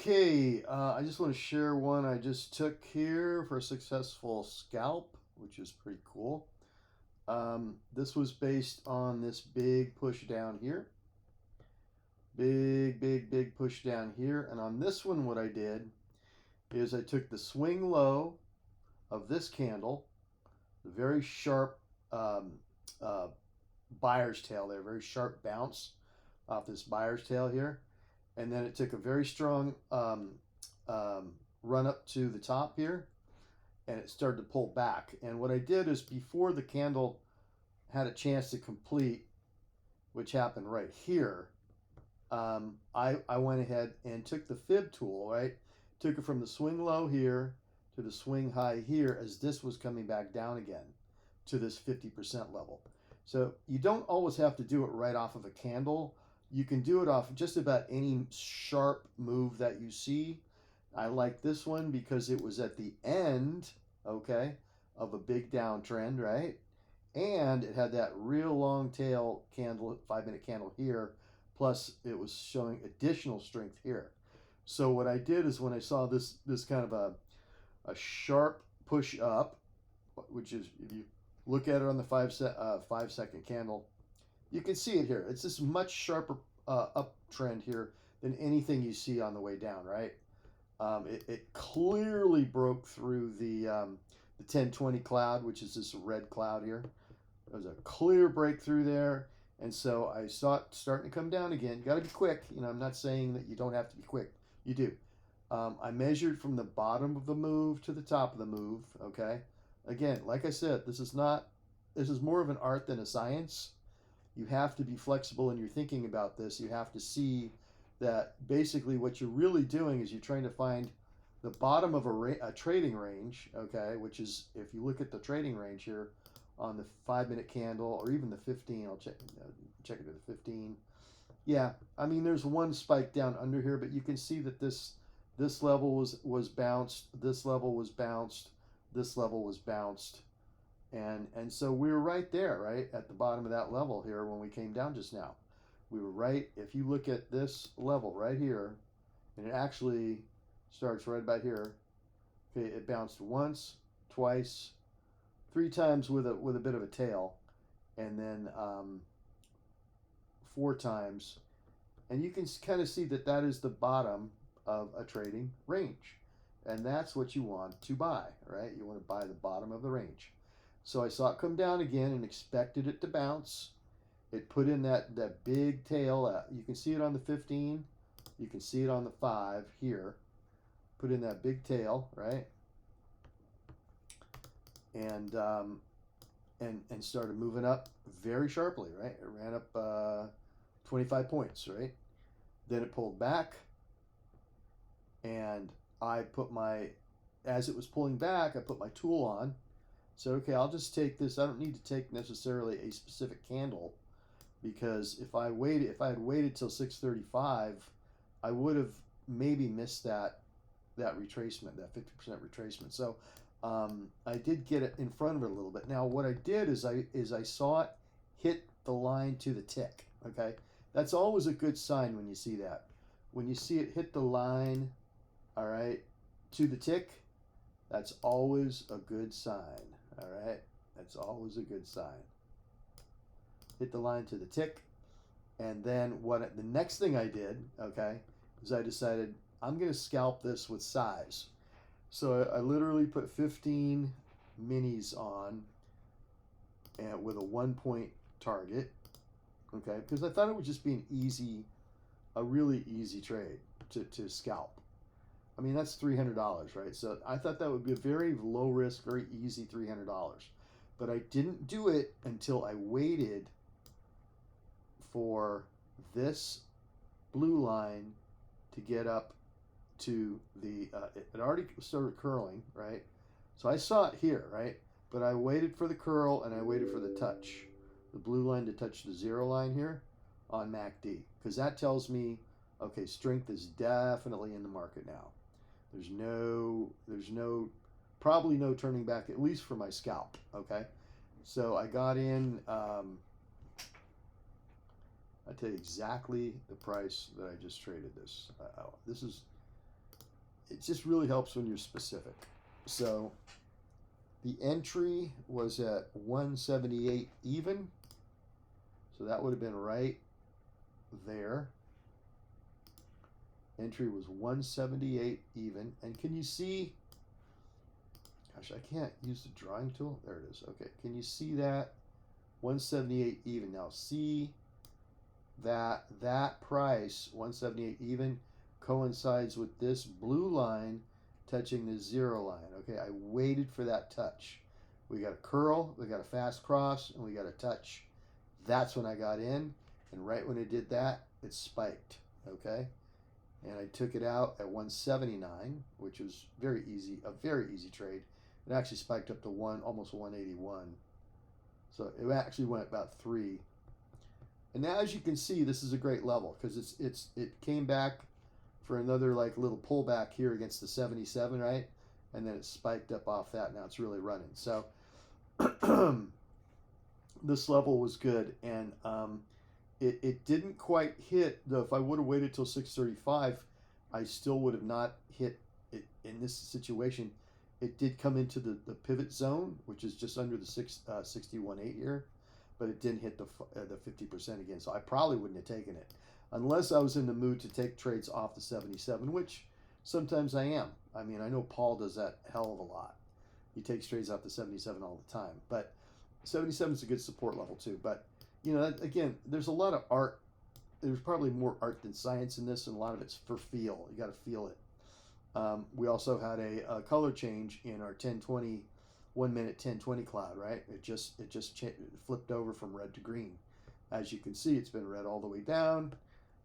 Okay, I just want to share one I just took here for a successful scalp, which is pretty cool. This was based on this big push down here. Big push down here. And on this one, what I did is I took the swing low of this candle, the very sharp um, uh, buyer's tail there, very sharp bounce off this buyer's tail here. And then it took a very strong um, run up to the top here, and it started to pull back. And what I did is before the candle had a chance to complete, which happened right here, I went ahead and took the fib tool, right? Took it from the swing low here to the swing high here as this was coming back down again to this 50% level. So you don't always have to do it right off of a candle. You can do it off just about any sharp move that you see. I like this one because it was at the end, okay, of a big downtrend, right? And it had that real long tail candle, 5 minute candle here, plus it was showing additional strength here. So what I did is when I saw this kind of a sharp push up, which is if you look at it on the 5 second candle, you can see it here. It's this much sharper uptrend here than anything you see on the way down, right? It clearly broke through the 1020 cloud, which is this red cloud here. There was a clear breakthrough there. And so I saw it starting to come down again. You got to be quick. You know, I'm not saying that you don't have to be quick. You do. I measured from the bottom of the move to the top of the move. Okay. Again, like I said, this is more of an art than a science. You have to be flexible in your thinking about this. You have to see that basically what you're really doing is you're trying to find the bottom of a trading range, okay, which is, if you look at the trading range here on the 5 minute candle or even the 15, I'll check it to the 15. Yeah, I mean, there's one spike down under here, but you can see that this level was bounced, this level was bounced, this level was bounced, and so we were right there, right at the bottom of that level here when we came down just now. We were right. If you look at this level right here, and it actually starts right about here. Okay, it bounced once, twice, 3 times with a bit of a tail, and then 4 times, and you can kind of see that that is the bottom of a trading range, and that's what you want to buy, right? You want to buy the bottom of the range. So I saw it come down again and expected it to bounce. It put in that big tail. You can see it on the 15. You can see it on the 5 here. Put in that big tail, right? And and started moving up very sharply, right? It ran up 25 points, right? Then it pulled back, and I put my, as it was pulling back, I put my tool on. So okay, I'll just take this. I don't need to take necessarily a specific candle, because if I had waited till 6:35, I would have maybe missed that retracement, that 50% retracement. So I did get it in front of it a little bit. Now what I did is I saw it hit the line to the tick. Okay, that's always a good sign when you see that. When you see it hit the line, all right, to the tick, that's always a good sign. All right, that's always a good sign. Hit the line to the tick, and then the next thing I did, okay, is I decided I'm going to scalp this with size. So I literally put 15 minis on, and with a 1 point target, okay, because I thought it would just be a really easy trade to scalp. I mean, that's $300, right? So I thought that would be a very low risk, very easy $300. But I didn't do it until I waited for this blue line to get up to it already started curling, right? So I saw it here, right? But I waited for the curl and I waited for the touch, the blue line to touch the 0 line here on MACD, because that tells me, okay, strength is definitely in the market now. There's no, probably no turning back, at least for my scalp, okay? So I got in, I tell you exactly the price that I just traded this. This is it just really helps when you're specific. So the entry was at 178 even. So that would have been right there. Entry was 178 even. And can you see, gosh, I can't use the drawing tool. There it is. Okay, can you see that? 178 even. Now see that price, 178 even, coincides with this blue line touching the 0 line. Okay, I waited for that touch. We got a curl, we got a fast cross, and we got a touch. That's when I got in, and right when it did that, it spiked. Okay, and I took it out at 179, which was very easy, a very easy trade. It actually spiked up to almost 181. So it actually went about 3. And now, as you can see, this is a great level because it came back for another like little pullback here against the 77, right? And then it spiked up off that. Now it's really running. So this level was good, and it didn't quite hit. Though if I would have waited till 635, I still would have not hit it in this situation. It did come into the pivot zone, which is just under the 61.8 here, but it didn't hit the 50% again. So I probably wouldn't have taken it unless I was in the mood to take trades off the 77, which sometimes I am. I mean, I know Paul does that hell of a lot. He takes trades off the 77 all the time, but 77 is a good support level too. But you know, again, there's a lot of art. There's probably more art than science in this, and a lot of it's for feel. You got to feel it. We also had a color change in our 1020, 1 minute 1020 cloud, right? It just flipped over from red to green. As you can see, it's been red all the way down,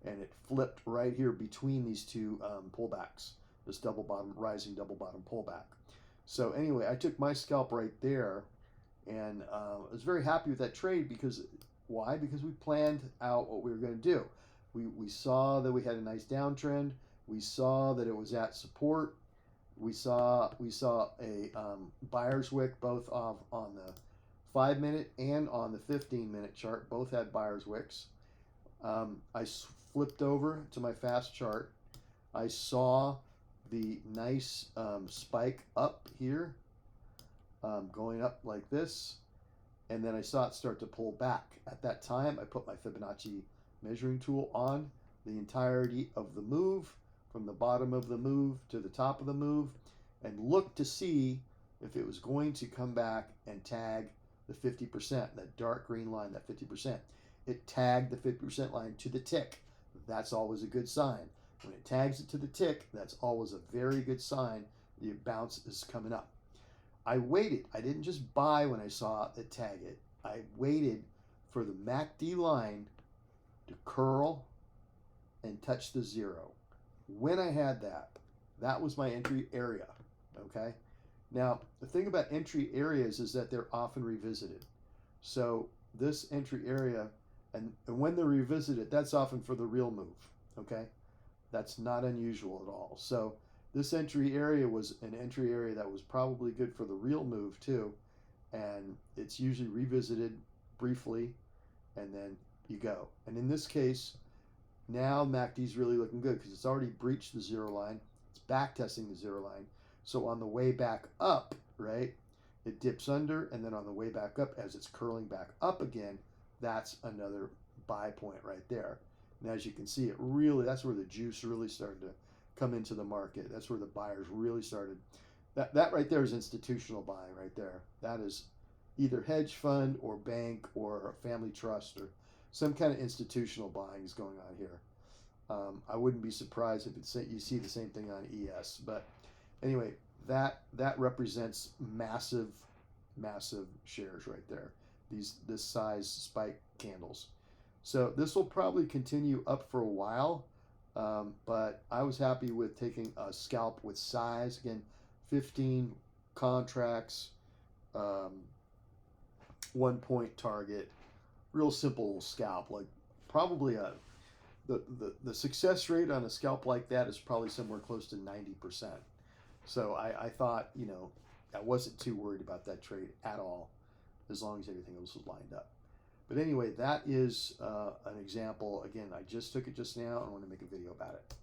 and it flipped right here between these two pullbacks, this double bottom, rising double bottom pullback. So anyway, I took my scalp right there, and I was very happy with that trade because, why? Because we planned out what we were going to do. We saw that we had a nice downtrend. We saw that it was at support. We saw a buyer's wick both on the 5 minute and on the 15-minute chart. Both had buyer's wicks. I flipped over to my fast chart. I saw the nice spike up here, going up like this, and then I saw it start to pull back. At that time, I put my Fibonacci measuring tool on the entirety of the move, from the bottom of the move to the top of the move, and looked to see if it was going to come back and tag the 50%, that dark green line, that 50%. It tagged the 50% line to the tick. That's always a good sign. When it tags it to the tick, that's always a very good sign the bounce is coming up. I waited. I didn't just buy when I saw it tag it. I waited for the MACD line to curl and touch the 0. When I had that, that was my entry area. Okay. Now, the thing about entry areas is that they're often revisited. So this entry area, and when they're revisited, that's often for the real move. Okay. That's not unusual at all. So this entry area was an entry area that was probably good for the real move too. And it's usually revisited briefly, and then you go. And in this case, now MACD's really looking good because it's already breached the 0 line. It's back testing the 0 line. So on the way back up, right, it dips under, and then on the way back up, as it's curling back up again, that's another buy point right there. And as you can see, it really, that's where the juice really started to come into the market. That's where the buyers really started. That right there is institutional buying right there. That is either hedge fund or bank or family trust or some kind of institutional buying is going on here. I wouldn't be surprised if you see the same thing on ES. But anyway, that represents massive shares right there. This size spike candles. So this will probably continue up for a while, but I was happy with taking a scalp with size. Again, 15 contracts, 1 point target, real simple scalp. Like probably the success rate on a scalp like that is probably somewhere close to 90%. So I thought, you know, I wasn't too worried about that trade at all, as long as everything else was lined up. But anyway, that is an example. Again, I just took it just now and I want to make a video about it.